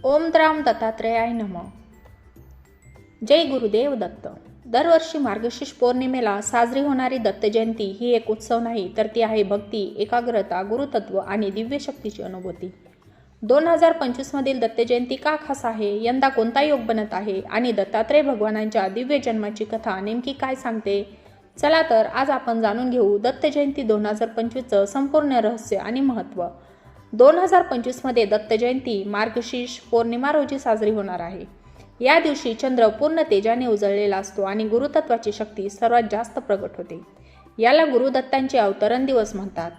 ओम dram दत्तात्रेयाय नमः. जय गुरुदेव दत्त. दरवर्षी मार्गशीर्ष पौर्णिमेला साजरी होणारी दत्त जयंती ही एक उत्सव नाही, तर ती आहे भक्ती, एकाग्रता, गुरुतत्व आणि दिव्य शक्तीची अनुभूती. 2025 मधील दत्त जयंती का खास आहे, यंदा कोणता योग बनत आहे आणि दत्तात्रेय भगवानांच्या दिव्य जन्माची कथा नेमकी काय सांगते, चला तर आज आपण जाणून घेऊ दत्त जयंती 2025चं संपूर्ण रहस्य आणि महत्त्व. 2025 मध्ये दत्त जयंती मार्गशीर्ष पौर्णिमा रोजी साजरी होणार आहे. या दिवशी चंद्र पूर्ण तेजाने उजळलेला असतो आणि गुरुतत्वाची शक्ती सर्वात जास्त प्रगट होते. याला गुरुदत्तांचे अवतरण दिवस म्हणतात.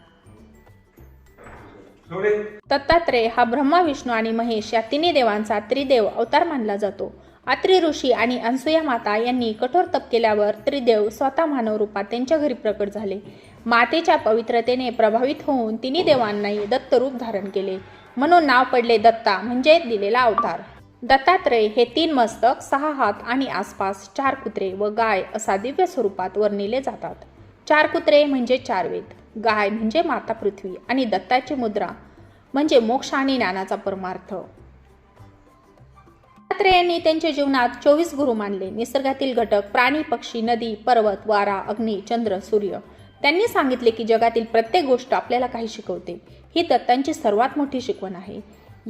दत्तात्रेय हा ब्रह्मा, विष्णू आणि महेश या तिन्ही देवांचा त्रिदेव अवतार मानला जातो. अत्री ऋषी आणि अनसुया माता यांनी कठोर तप केल्यावर त्रिदेव स्वतः मानव रूपात त्यांच्या घरी प्रकट झाले. मातेच्या पवित्रतेने प्रभावित होऊन तिन्ही देवांनाही दत्त रूप धारण केले, म्हणून नाव पडले दत्ता, म्हणजे दिलेला अवतार. दत्तात्रेय हे 3 मस्तक, 6 हात आणि आसपास 4 कुत्रे व गाय असा दिव्य स्वरूपात वर्णिले जातात. 4 कुत्रे म्हणजे 4 वेद, गाय म्हणजे माता पृथ्वी आणि दत्ताची मुद्रा म्हणजे मोक्ष आणि ज्ञानाचा परमार्थ. दत्तात्रेयांनी त्यांच्या जीवनात 24 गुरु मानले. निसर्गातील घटक, प्राणी, पक्षी, नदी, पर्वत, वारा, अग्नी, चंद्र, सूर्य. त्यांनी सांगितले की जगातील प्रत्येक गोष्ट आपल्याला काही शिकवते. ही दत्तांची सर्वात मोठी शिकवण आहे.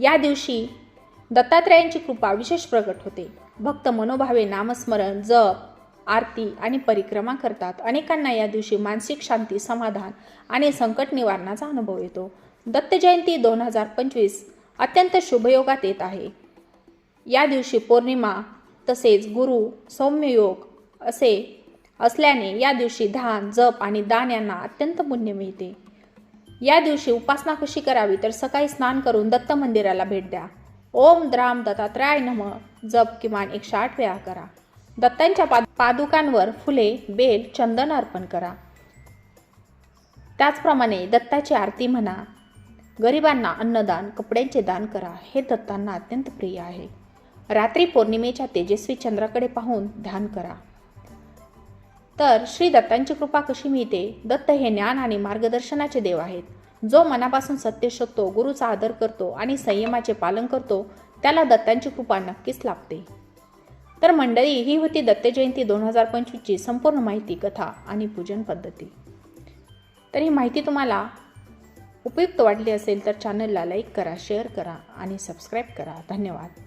या दिवशी दत्तात्रेयांची कृपा विशेष प्रगट होते. भक्त मनोभावे नामस्मरण, जप, आरती आणि परिक्रमा करतात. अनेकांना या दिवशी मानसिक शांती, समाधान आणि संकट निवारणाचा अनुभव येतो. दत्त जयंती 2025 अत्यंत शुभयोगात येत आहे. या दिवशी पौर्णिमा तसेच गुरु सौम्य योग असे असल्याने या दिवशी ध्यान, जप आणि दान यांना अत्यंत पुण्य मिळते. या दिवशी उपासना कशी करावी, तर सकाळी स्नान करून दत्त मंदिराला भेट द्या. ओम द्राम दत्तात्रेयाय नमः जप किमान 108 वेळा करा. दत्तांच्या पादुकांवर फुले, बेल, चंदन अर्पण करा. त्याचप्रमाणे दत्ताची आरती म्हणा. गरिबांना अन्नदान, कपड्यांचे दान करा. हे दत्तांना अत्यंत प्रिय आहे. रात्री पौर्णिमेच्या तेजस्वी चंद्राकडे पाहून ध्यान करा. तर श्री दत्तांची कृपा कशी मिळते? दत्त हे ज्ञान आणि मार्गदर्शनाचे देव आहेत. जो मनापासून सत्य शोधतो, गुरुचा आदर करतो आणि संयमाचे पालन करतो, त्याला दत्तांची कृपा नक्कीच लाभते. तर मंडळी, ही होती दत्त जयंती 2025ची संपूर्ण माहिती, कथा आणि पूजन पद्धती. तर ही माहिती तुम्हाला उपयुक्त वाटली असेल तर चॅनलला लाईक करा, शेअर करा आणि सबस्क्राईब करा. धन्यवाद.